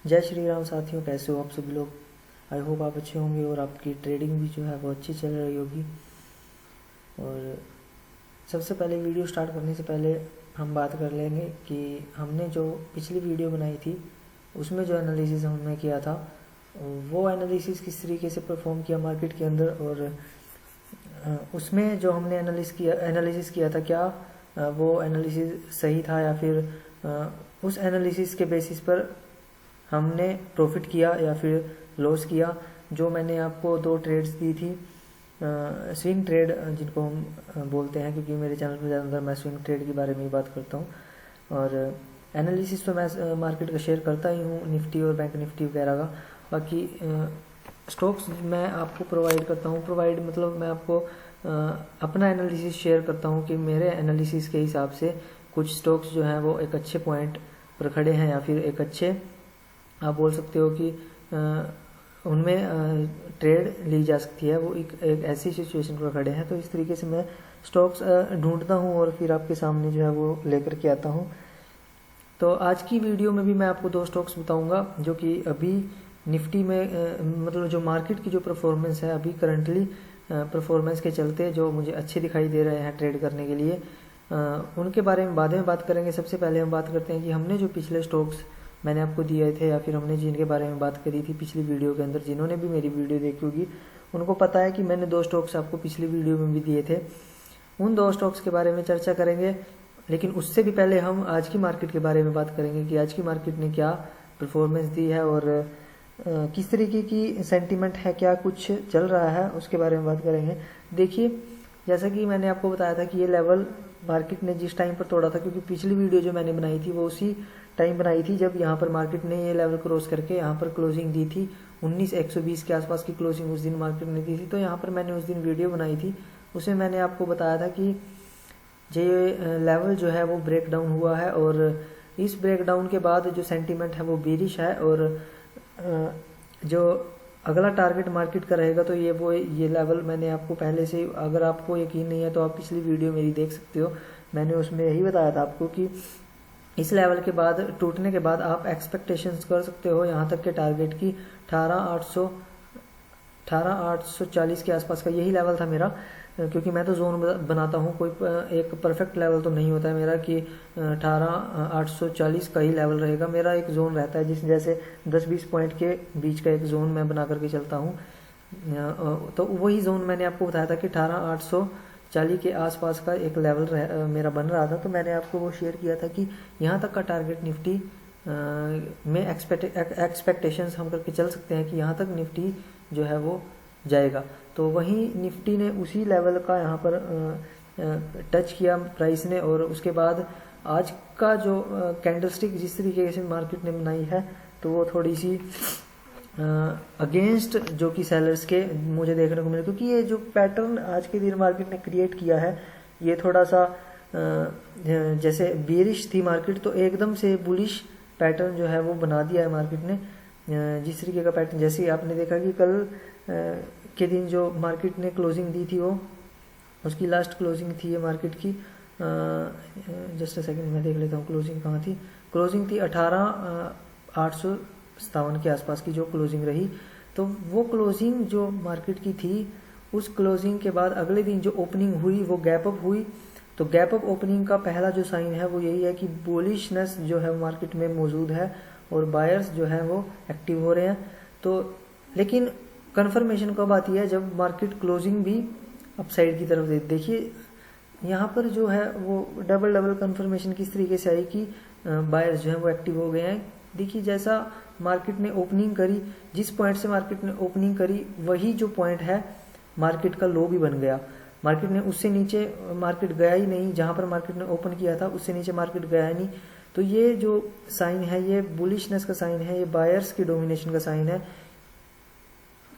जय श्री राम साथियों, कैसे हो आप सभी लोग। आई होप आप अच्छे होंगे और आपकी ट्रेडिंग भी जो है वो अच्छी चल रही होगी। और सबसे पहले वीडियो स्टार्ट करने से पहले हम बात कर लेंगे कि हमने जो पिछली वीडियो बनाई थी उसमें जो एनालिसिस हमने किया था वो एनालिसिस किस तरीके से परफॉर्म किया मार्केट के अंदर, और उसमें जो हमने एनालिसिस किया था क्या वो एनालिसिस सही था या फिर उस एनालिसिस के बेसिस पर हमने प्रॉफिट किया या फिर लॉस किया। जो मैंने आपको 2 ट्रेड्स दी थी, स्विंग ट्रेड जिनको हम बोलते हैं, क्योंकि मेरे चैनल पर ज़्यादातर मैं स्विंग ट्रेड के बारे में ही बात करता हूँ। और एनालिसिस तो मैं मार्केट का शेयर करता ही हूँ, निफ्टी और बैंक निफ्टी वगैरह का। बाकी स्टॉक्स मैं आपको प्रोवाइड करता हूँ, प्रोवाइड मतलब मैं आपको अपना एनालिसिस शेयर करता हूँ कि मेरे एनालिसिस के हिसाब से कुछ स्टॉक्स जो हैं वो एक अच्छे पॉइंट पर खड़े हैं या फिर एक अच्छे आप बोल सकते हो कि उनमें ट्रेड ली जा सकती है, वो एक ऐसी सिचुएशन पर खड़े हैं। तो इस तरीके से मैं स्टॉक्स ढूंढता हूँ और फिर आपके सामने जो है वो लेकर के आता हूँ। तो आज की वीडियो में भी मैं आपको 2 स्टॉक्स बताऊंगा जो कि अभी निफ्टी में मतलब जो मार्केट की जो परफॉर्मेंस है अभी करंटली परफॉर्मेंस के चलते जो मुझे अच्छे दिखाई दे रहे हैं ट्रेड करने के लिए, उनके बारे में बाद में बात करेंगे। सबसे पहले हम बात करते हैं कि हमने जो पिछले स्टॉक्स मैंने आपको दिए थे या फिर हमने जिनके बारे में बात करी थी पिछली वीडियो के अंदर, जिन्होंने भी मेरी वीडियो देखी होगी उनको पता है कि मैंने 2 स्टॉक्स आपको पिछली वीडियो में भी दिए थे। उन 2 स्टॉक्स के बारे में चर्चा करेंगे, लेकिन उससे भी पहले हम आज की मार्केट के बारे में बात करेंगे कि आज की मार्केट ने क्या परफॉर्मेंस दी है और किस तरीके की सेंटीमेंट है, क्या कुछ चल रहा है, उसके बारे में बात करेंगे। देखिए, जैसा कि मैंने आपको बताया था कि ये लेवल मार्केट ने जिस टाइम पर तोड़ा था, क्योंकि पिछली वीडियो जो मैंने बनाई थी वो उसी टाइम बनाई थी जब यहाँ पर मार्केट ने ये लेवल क्रॉस करके यहाँ पर क्लोजिंग दी थी। 19,120 के आसपास की क्लोजिंग उस दिन मार्केट ने दी थी। तो यहाँ पर मैंने उस दिन वीडियो बनाई थी, उसमें मैंने आपको बताया था कि ये लेवल जो है वो ब्रेक डाउन हुआ है और इस ब्रेक डाउन के बाद जो सेंटीमेंट है वो बेरिश है और जो अगला टारगेट मार्केट का रहेगा तो ये लेवल मैंने आपको पहले से, अगर आपको यकीन नहीं है तो आप पिछली वीडियो मेरी देख सकते हो। मैंने उसमें यही बताया था आपको कि इस लेवल के बाद टूटने के बाद आप एक्सपेक्टेशंस कर सकते हो यहाँ तक के टारगेट की 18,840 के आसपास का यही लेवल था मेरा, क्योंकि मैं तो जोन बनाता हूँ, कोई एक परफेक्ट लेवल तो नहीं होता है मेरा कि 18,840 का ही लेवल रहेगा। मेरा एक जोन रहता है जिस जैसे 10-20 पॉइंट के बीच का एक जोन मैं बना करके चलता हूँ। तो वही जोन मैंने आपको बताया था कि 18,840 के आसपास का एक लेवल मेरा बन रहा था। तो मैंने आपको वो शेयर किया था कि यहाँ तक का टारगेट निफ्टी में एक्सपेक्टेशंस हम करके चल सकते हैं कि यहाँ तक निफ्टी जो है वो जाएगा। तो वहीं निफ्टी ने उसी लेवल का यहाँ पर टच किया प्राइस ने, और उसके बाद आज का जो कैंडलस्टिक जिस तरीके से मार्केट ने बनाई है तो वो थोड़ी सी अगेंस्ट जो कि सेलर्स के मुझे देखने को मिले, क्योंकि ये जो पैटर्न आज के दिन मार्केट ने क्रिएट किया है ये थोड़ा सा जैसे बेरिश थी मार्केट तो एकदम से बुलिश पैटर्न जो है वो बना दिया है मार्केट ने। जिस तरीके का पैटर्न जैसे आपने देखा कि कल के दिन जो मार्केट ने क्लोजिंग दी थी वो उसकी लास्ट क्लोजिंग थी ये मार्केट की, जस्ट अ सेकंड मैं देख लेता हूँ क्लोजिंग कहाँ थी। क्लोजिंग थी 18,857 के आसपास की जो क्लोजिंग रही। तो वो क्लोजिंग जो मार्केट की थी उस क्लोजिंग के बाद अगले दिन जो ओपनिंग हुई वो गैप अप हुई। तो गैप अप ओपनिंग का पहला जो साइन है वो यही है कि बुलिशनेस जो है मार्केट में मौजूद है और बायर्स जो है वो एक्टिव हो रहे हैं। तो लेकिन कन्फर्मेशन कब आती है, जब मार्केट क्लोजिंग भी अपसाइड की तरफ दे। देखिए यहाँ पर जो है वो डबल कन्फर्मेशन किस तरीके से आई कि बायर्स जो है वो एक्टिव हो गए हैं। देखिए जैसा मार्केट ने ओपनिंग करी, जिस पॉइंट से मार्केट ने ओपनिंग करी वही जो पॉइंट है मार्केट का लो भी बन गया। मार्केट ने उससे नीचे मार्केट गया ही नहीं, जहाँ पर मार्केट ने ओपन किया था उससे नीचे मार्केट गया ही नहीं। तो ये जो साइन है ये बुलिशनेस का साइन है, ये बायर्स की डोमिनेशन का साइन है,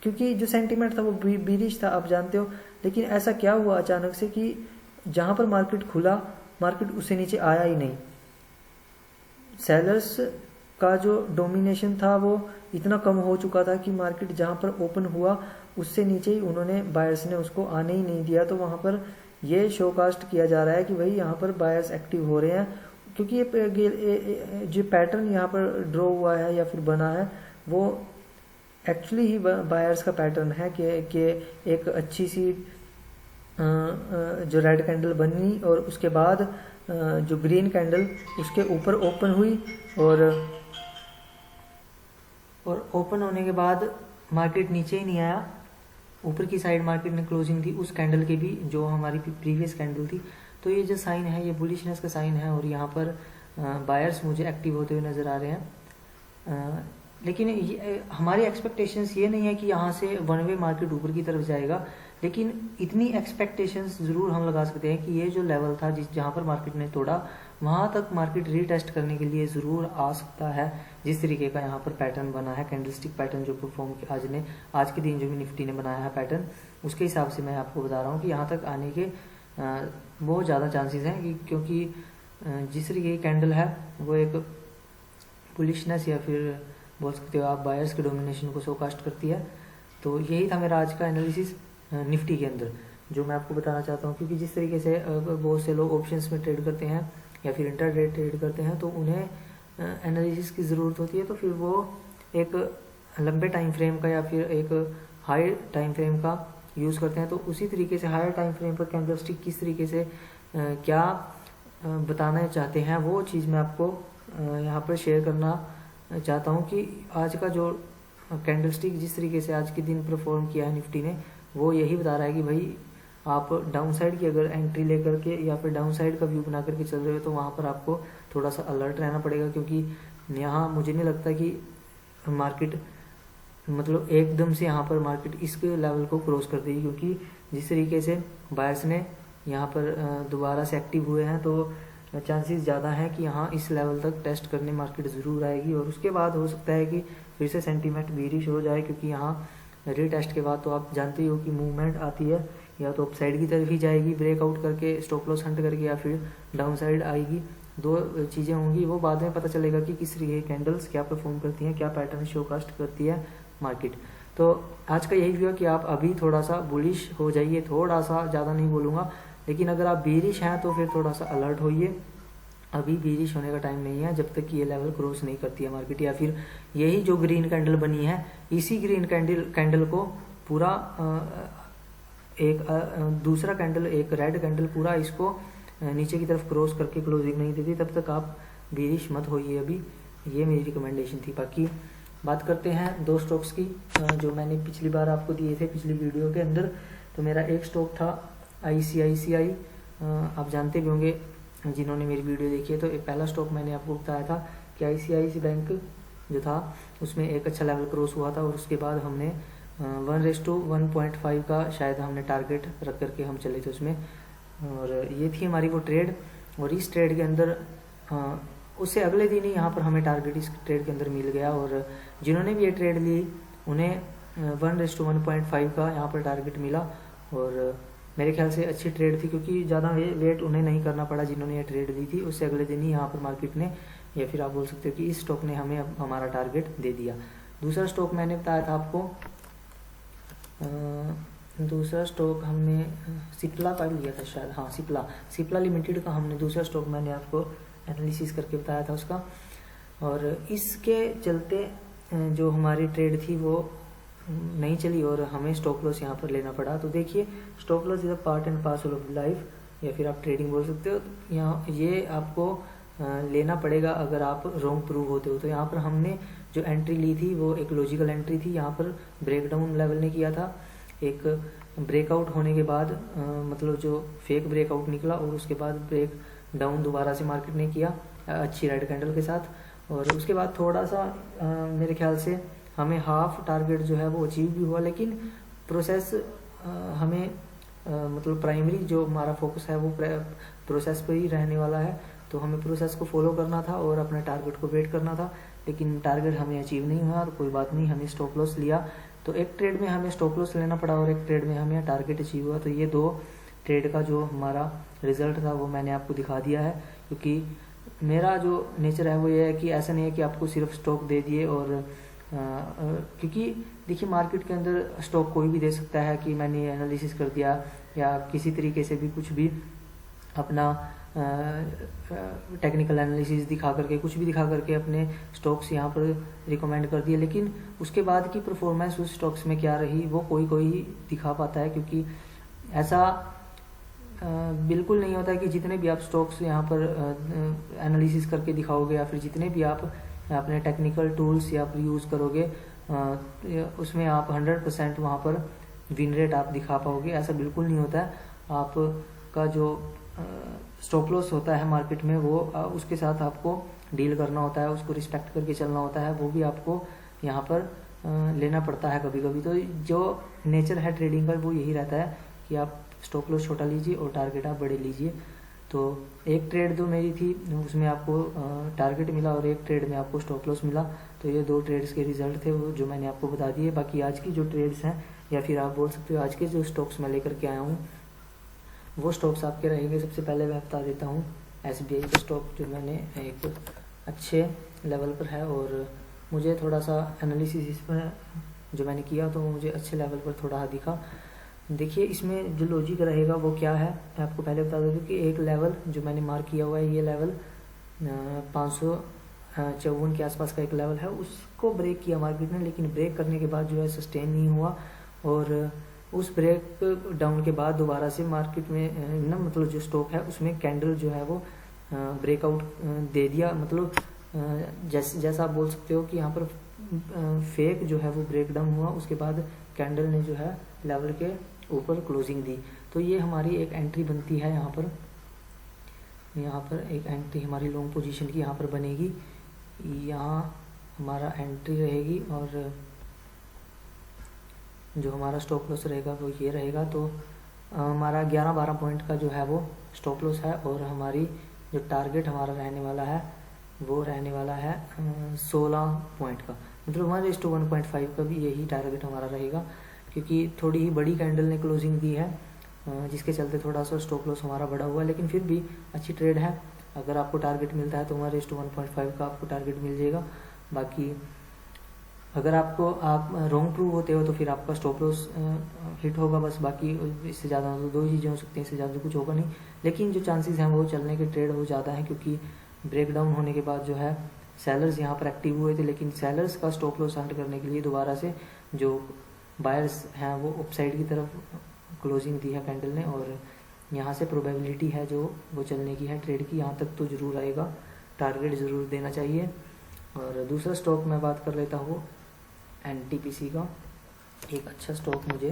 क्योंकि जो सेंटीमेंट था वो बीरिश था आप जानते हो। लेकिन ऐसा क्या हुआ अचानक से कि जहां पर मार्केट खुला मार्केट उससे नीचे आया ही नहीं। सेलर्स का जो डोमिनेशन था वो इतना कम हो चुका था कि मार्केट जहां पर ओपन हुआ उससे नीचे ही उन्होंने बायर्स ने उसको आने ही नहीं दिया। तो वहां पर ये शोकास्ट किया जा रहा है कि भाई यहाँ पर बायर्स एक्टिव हो रहे हैं, क्योंकि ये जो पैटर्न यहाँ पर ड्रॉ हुआ है या फिर बना है वो एक्चुअली ही बायर्स का पैटर्न है कि एक अच्छी सी जो रेड कैंडल बनी और उसके बाद जो ग्रीन कैंडल उसके ऊपर ओपन हुई और ओपन होने के बाद मार्केट नीचे ही नहीं आया, ऊपर की साइड मार्केट ने क्लोजिंग थी उस कैंडल के भी जो हमारी प्रीवियस कैंडल थी। तो ये जो साइन है ये बुलिशनेस का साइन है और यहाँ पर बायर्स मुझे एक्टिव होते हुए नज़र आ रहे हैं। लेकिन हमारी एक्सपेक्टेशंस ये नहीं है कि यहाँ से वन वे मार्केट ऊपर की तरफ जाएगा, लेकिन इतनी एक्सपेक्टेशंस ज़रूर हम लगा सकते हैं कि ये जो लेवल था जहाँ पर मार्केट ने तोड़ा वहाँ तक मार्केट रीटेस्ट करने के लिए ज़रूर आ सकता है। जिस तरीके का यहाँ पर पैटर्न बना है, कैंडलस्टिक पैटर्न जो परफॉर्म आज के दिन जो निफ्टी ने बनाया है पैटर्न, उसके हिसाब से मैं आपको बता रहा हूँ कि यहाँ तक आने के बहुत ज़्यादा चांसेस हैं क्योंकि जिस तरीके की कैंडल है वो एक बुलिशनेस या फिर बोल सकते हो आप बायर्स के डोमिनेशन को शोकास्ट करती है। तो यही था मेरा आज का एनालिसिस निफ्टी के अंदर जो मैं आपको बताना चाहता हूँ, क्योंकि जिस तरीके से बहुत से लोग ऑप्शंस में ट्रेड करते हैं या फिर इंट्राडे ट्रेड करते हैं तो उन्हें एनालिसिस की ज़रूरत होती है। तो फिर वो एक लंबे टाइम फ्रेम का या फिर एक हाई टाइम फ्रेम का यूज़ करते हैं। तो उसी तरीके से हायर टाइम फ्रेम पर कैंडलस्टिक किस तरीके से क्या बताना चाहते हैं वो चीज़ मैं आपको यहाँ पर शेयर करना चाहता हूँ कि आज का जो कैंडलस्टिक जिस तरीके से आज के दिन परफॉर्म किया है निफ्टी ने वो यही बता रहा है कि भाई आप डाउन साइड की अगर एंट्री लेकर के या फिर डाउन साइड का व्यू बना करके चल रहे हो तो वहाँ पर आपको थोड़ा सा अलर्ट रहना पड़ेगा, क्योंकि यहाँ मुझे नहीं लगता कि मार्केट मतलब एकदम से यहाँ पर मार्केट इस लेवल को क्रॉस कर देगी, क्योंकि जिस तरीके से बायर्स ने यहाँ पर दोबारा से एक्टिव हुए हैं तो चांसेस ज़्यादा है कि यहाँ इस लेवल तक टेस्ट करने मार्केट ज़रूर आएगी और उसके बाद हो सकता है कि फिर से सेंटीमेंट बेरिश हो जाए, क्योंकि यहाँ रीटेस्ट के बाद तो आप जानते ही हो कि मूवमेंट आती है या तो अपसाइड की तरफ ही जाएगी ब्रेकआउट करके स्टॉप लॉस हंट करके या फिर डाउन साइड आएगी। दो चीज़ें होंगी, वो बाद में पता चलेगा कि किस तरीके की कैंडल्स क्या परफॉर्म करती हैं, क्या पैटर्न शोकास्ट करती है मार्केट। तो आज का यही व्यू है कि आप अभी थोड़ा सा बुलिश हो जाइए, थोड़ा सा, ज़्यादा नहीं बोलूँगा, लेकिन अगर आप बेरिश हैं तो फिर थोड़ा सा अलर्ट होइए। अभी बेरिश होने का टाइम नहीं है जब तक कि ये लेवल क्रॉस नहीं करती है मार्केट, या फिर यही जो ग्रीन कैंडल बनी है इसी ग्रीन कैंडल को पूरा एक दूसरा कैंडल एक रेड कैंडल पूरा इसको नीचे की तरफ क्रॉस करके क्लोजिंग नहीं देती, तब तक आप बेरिश मत होइए। अभी ये मेरी रिकमेंडेशन थी। बाकी बात करते हैं दो स्टॉक्स की जो मैंने पिछली बार आपको दिए थे पिछली वीडियो के अंदर। तो मेरा एक स्टॉक था ICICI, आप जानते भी होंगे जिन्होंने मेरी वीडियो देखी है। तो एक पहला स्टॉक मैंने आपको बताया था कि ICICI बैंक जो था उसमें एक अच्छा लेवल क्रॉस हुआ था और उसके बाद हमने 1:1.5 का शायद हमने टारगेट रख करके हम चले थे उसमें, और ये थी हमारी वो ट्रेड। और इस ट्रेड के अंदर उससे अगले दिन ही यहाँ पर हमें टारगेट इस ट्रेड के अंदर मिल गया, और जिन्होंने भी ये ट्रेड ली उन्हें 1:1.5 का यहाँ पर टारगेट मिला। और मेरे ख्याल से अच्छी ट्रेड थी, क्योंकि ज़्यादा वेट उन्हें नहीं करना पड़ा जिन्होंने ये ट्रेड ली थी। उससे अगले दिन ही यहाँ पर मार्केट ने या फिर आप बोल सकते हो कि इस स्टॉक ने हमें हमारा टारगेट दे दिया। दूसरा स्टॉक मैंने बताया था आपको, दूसरा स्टॉक हमने सिप्ला का लिया था शायद, हाँ सिप्ला लिमिटेड का हमने दूसरा स्टॉक मैंने आपको एनालिसिस करके बताया था उसका। और इसके चलते जो हमारी ट्रेड थी वो नहीं चली और हमें स्टॉप लॉस यहाँ पर लेना पड़ा। तो देखिए stop loss is a part and parcel of life, या फिर आप ट्रेडिंग बोल सकते हो। यहाँ ये आपको लेना पड़ेगा अगर आप रॉन्ग प्रूव होते हो। तो यहाँ पर हमने जो एंट्री ली थी वो एक लॉजिकल एंट्री थी। यहाँ पर ब्रेकडाउन लेवल ने किया था, एक ब्रेकआउट होने के बाद मतलब जो फेक ब्रेकआउट निकला और उसके बाद ब्रेक डाउन दोबारा से मार्केट ने किया अच्छी रेड कैंडल के साथ। और उसके बाद थोड़ा सा मेरे ख्याल से हमें हाफ टारगेट जो है वो अचीव भी हुआ, लेकिन प्रोसेस हमें मतलब प्राइमरी जो हमारा फोकस है वो प्रोसेस पर ही रहने वाला है। तो हमें प्रोसेस को फॉलो करना था और अपने टारगेट को वेट करना था, लेकिन टारगेट हमें अचीव नहीं हुआ। तो कोई बात नहीं, हमें स्टॉप लॉस लिया। तो एक ट्रेड में हमें स्टॉप लॉस लेना पड़ा और एक ट्रेड में हमें टारगेट अचीव हुआ। तो ये दो ट्रेड का जो हमारा रिजल्ट था वो मैंने आपको दिखा दिया है, क्योंकि मेरा जो नेचर है वो ये है कि ऐसा नहीं है कि आपको सिर्फ स्टॉक दे दिए और क्योंकि देखिए मार्केट के अंदर स्टॉक कोई भी दे सकता है कि मैंने एनालिसिस कर दिया या किसी तरीके से भी कुछ भी अपना टेक्निकल एनालिसिस दिखा करके, कुछ भी दिखा करके अपने स्टॉक्स यहाँ पर रिकमेंड कर दिए, लेकिन उसके बाद की परफॉर्मेंस उस स्टॉक्स में क्या रही वो कोई दिखा पाता है, क्योंकि ऐसा बिल्कुल नहीं होता है कि जितने भी आप स्टॉक्स यहाँ पर एनालिसिस करके दिखाओगे या फिर जितने भी आप अपने टेक्निकल टूल्स या फिर यूज़ करोगे उसमें आप 100% वहाँ पर विन रेट आप दिखा पाओगे। ऐसा बिल्कुल नहीं होता है। आपका जो स्टॉप लॉस होता है मार्केट में वो उसके साथ आपको डील करना होता है, उसको रिस्पेक्ट करके चलना होता है, वो भी आपको यहाँ पर लेना पड़ता है कभी कभी। तो जो नेचर है ट्रेडिंग का वो यही रहता है कि आप स्टॉप लॉस छोटा लीजिए और टारगेट आप बड़े लीजिए। तो एक ट्रेड जो मेरी थी उसमें आपको टारगेट मिला और एक ट्रेड में आपको स्टॉप लॉस मिला। तो ये 2 ट्रेड्स के रिजल्ट थे वो जो मैंने आपको बता दिए। बाकी आज की जो ट्रेड्स हैं या फिर आप बोल सकते हो आज के जो स्टॉक्स मैं लेकर के आया हूँ वो स्टॉक्स आपके रहेंगे। सबसे पहले मैं बता देता हूँ SBI का स्टॉक जो मैंने एक अच्छे लेवल पर है और मुझे थोड़ा सा एनालिसिस इसमें जो मैंने किया तो मुझे अच्छे लेवल पर थोड़ा दिखा। देखिए इसमें जो लॉजिक रहेगा वो क्या है, मैं आपको पहले बता देता हूँ कि एक लेवल जो मैंने मार्क किया हुआ है ये लेवल 554 के आसपास का एक लेवल है, उसको ब्रेक किया मार्केट ने, लेकिन ब्रेक करने के बाद जो है सस्टेन नहीं हुआ और उस ब्रेक डाउन के बाद दोबारा से मार्केट में ना मतलब जो स्टॉक है उसमें कैंडल जो है वो ब्रेकआउट दे दिया। मतलब जैसा आप बोल सकते हो कि यहाँ पर फेक जो है वो ब्रेक डाउन हुआ, उसके बाद कैंडल ने जो है लेवल के ऊपर क्लोजिंग दी। तो ये हमारी एक एंट्री बनती है यहाँ पर एक एंट्री हमारी लॉन्ग पोजीशन की यहाँ पर बनेगी। यहाँ हमारा एंट्री रहेगी और जो हमारा स्टॉप लॉस रहेगा वो ये रहेगा। तो हमारा 11-12 पॉइंट का जो है वो स्टॉप लॉस है और हमारी जो टारगेट हमारा रहने वाला है वो रहने वाला है 16 पॉइंट का, मतलब 1:1.5 का भी यही टारगेट हमारा रहेगा, क्योंकि थोड़ी ही बड़ी कैंडल ने क्लोजिंग दी है जिसके चलते थोड़ा सा स्टॉप लॉस हमारा बड़ा हुआ है, लेकिन फिर भी अच्छी ट्रेड है। अगर आपको टारगेट मिलता है तो 1:1.5 का आपको टारगेट मिल जाएगा। बाकी अगर आप रॉन्ग प्रूव होते हो तो फिर आपका स्टॉप लॉस हिट होगा बस, बाकी इससे ज़्यादा तो 2 चीज़ें हो सकती हैं, इससे ज़्यादा कुछ होगा नहीं। लेकिन जो चांसेस हैं वो चलने के ट्रेड वो ज़्यादा हैं, क्योंकि ब्रेक डाउन होने के बाद जो है सेलर्स यहाँ पर एक्टिव हुए थे, लेकिन सेलर्स का स्टॉप लॉस हंट करने के लिए दोबारा से जो बायर्स हैं वो अपसाइड की तरफ क्लोजिंग दी है कैंडल ने और यहाँ से प्रोबेबिलिटी है जो वो चलने की है ट्रेड की, यहाँ तक तो ज़रूर आएगा, टारगेट ज़रूर देना चाहिए। और दूसरा स्टॉक मैं बात कर लेता हूँ NTPC का। एक अच्छा स्टॉक मुझे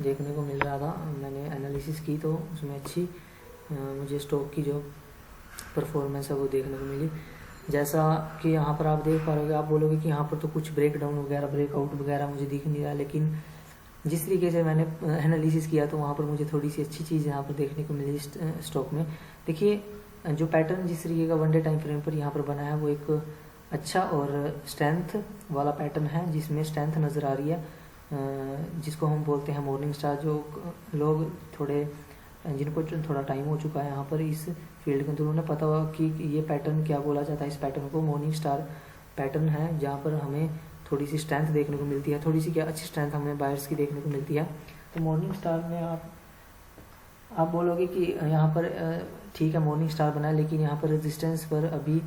देखने को मिल रहा था, मैंने एनालिसिस की तो उसमें अच्छी मुझे स्टॉक की जो परफॉर्मेंस है वो देखने को मिली। जैसा कि यहाँ पर आप देख पा रहे हो, आप बोलोगे कि यहाँ पर तो कुछ ब्रेक डाउन वगैरह ब्रेकआउट वगैरह मुझे दिख नहीं रहा, लेकिन जिस तरीके से मैंने एनालिसिस किया तो वहाँ पर मुझे थोड़ी सी अच्छी चीज़ यहाँ पर देखने को मिली स्टॉक में। देखिए जो पैटर्न जिस तरीके का 1 डे टाइम फ्रेम पर यहाँ पर बना है वो एक अच्छा और स्ट्रेंथ वाला पैटर्न है, जिसमें स्ट्रेंथ नज़र आ रही है, जिसको हम बोलते हैं मॉर्निंग स्टार। जो लोग थोड़े जिनको थोड़ा टाइम हो चुका है यहाँ पर इस फील्ड के, तो उन्हें पता होगा कि ये पैटर्न क्या बोला जाता है। इस पैटर्न को मॉर्निंग स्टार पैटर्न है, जहाँ पर हमें थोड़ी सी स्ट्रेंथ देखने को मिलती है, थोड़ी सी क्या अच्छी स्ट्रेंथ हमें बायर्स की देखने को मिलती है। तो मॉर्निंग स्टार में आप बोलोगे कि यहाँ पर ठीक है मॉर्निंग स्टार बना है, लेकिन यहाँ पर रेजिस्टेंस पर अभी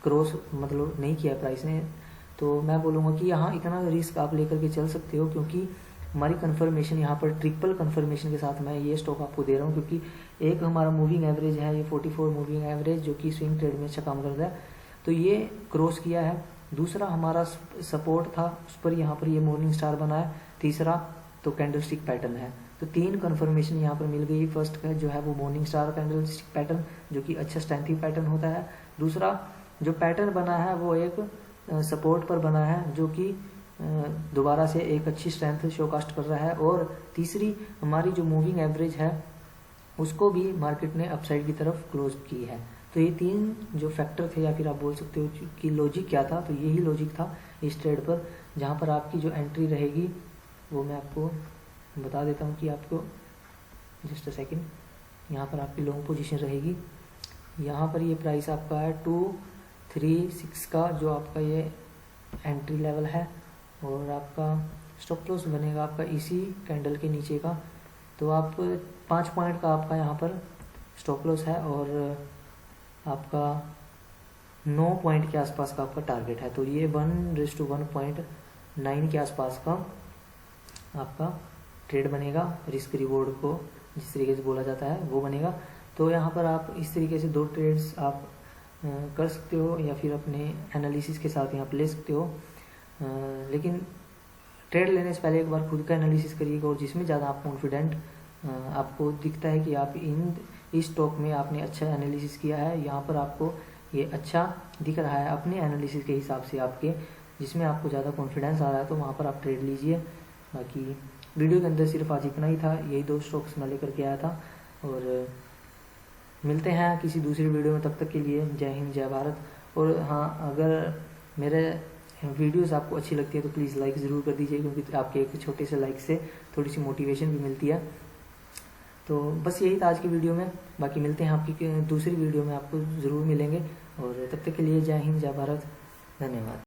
क्रॉस मतलब नहीं किया प्राइस ने, तो मैं बोलूँगा कि यहाँ इतना रिस्क आप लेकर के चल सकते हो, क्योंकि हमारी कंफर्मेशन यहाँ पर ट्रिपल कंफर्मेशन के साथ मैं ये स्टॉक आपको दे रहा हूँ। क्योंकि एक हमारा मूविंग एवरेज है ये 44 मूविंग एवरेज, जो कि स्विंग ट्रेड में अच्छा काम करता है, तो ये क्रॉस किया है। दूसरा हमारा सपोर्ट था, उस पर यहाँ पर ये मॉर्निंग स्टार बना है। तीसरा तो कैंडलस्टिक पैटर्न है, तो 3 कंफर्मेशन यहाँ पर मिल गई। फर्स्ट जो है वो मॉर्निंग स्टार कैंडलस्टिक पैटर्न, जो कि अच्छा स्ट्रेंथिंग पैटर्न होता है। दूसरा जो पैटर्न बना है वो एक सपोर्ट पर बना है, जो कि दोबारा से एक अच्छी स्ट्रेंथ शोकास्ट कर रहा है। और तीसरी हमारी जो मूविंग एवरेज है उसको भी मार्केट ने अपसाइड की तरफ क्लोज की है। तो ये 3 जो फैक्टर थे, या फिर आप बोल सकते हो कि लॉजिक क्या था, तो यही लॉजिक था इस ट्रेड पर। जहाँ पर आपकी जो एंट्री रहेगी वो मैं आपको बता देता हूँ कि आपको जस्ट अ सेकेंड, यहाँ पर आपकी लॉन्ग पोजीशन रहेगी। यहाँ पर ये प्राइस आपका है 236 का, जो आपका ये एंट्री लेवल है, और आपका स्टॉप लॉस बनेगा आपका इसी कैंडल के नीचे का। तो आप 5 पॉइंट का आपका यहाँ पर स्टॉप लॉस है और आपका 9 पॉइंट के आसपास का आपका टारगेट है। तो ये 1:1.9 के आसपास का आपका ट्रेड बनेगा, रिस्क रिवॉर्ड को जिस तरीके से बोला जाता है वो बनेगा। तो यहाँ पर आप इस तरीके से 2 ट्रेड्स आप कर सकते हो या फिर अपने एनालिसिस के साथ यहाँ पर ले सकते हो। लेकिन ट्रेड लेने से पहले एक बार खुद का एनालिसिस करिएगा, और जिसमें ज़्यादा आप कॉन्फिडेंट आपको दिखता है कि आप इस स्टॉक में आपने अच्छा एनालिसिस किया है, यहाँ पर आपको ये अच्छा दिख रहा है अपने एनालिसिस के हिसाब से आपके, जिसमें आपको ज़्यादा कॉन्फिडेंस आ रहा है, तो वहाँ पर आप ट्रेड लीजिए। बाकी वीडियो के अंदर सिर्फ आज इतना ही था, यही 2 स्टॉक्स मैं लेकर के आया था। और मिलते हैं किसी दूसरी वीडियो में, तब तक के लिए जय हिंद जय भारत। और हाँ, अगर मेरे वीडियोस आपको अच्छी लगती है तो प्लीज़ लाइक ज़रूर कर दीजिए, क्योंकि आपके एक छोटे से लाइक से थोड़ी सी मोटिवेशन भी मिलती है। तो बस यही था आज की वीडियो में। बाकी मिलते हैं आपकी दूसरी वीडियो में, आपको ज़रूर मिलेंगे। और तब तक के लिए जय हिंद जय भारत, धन्यवाद।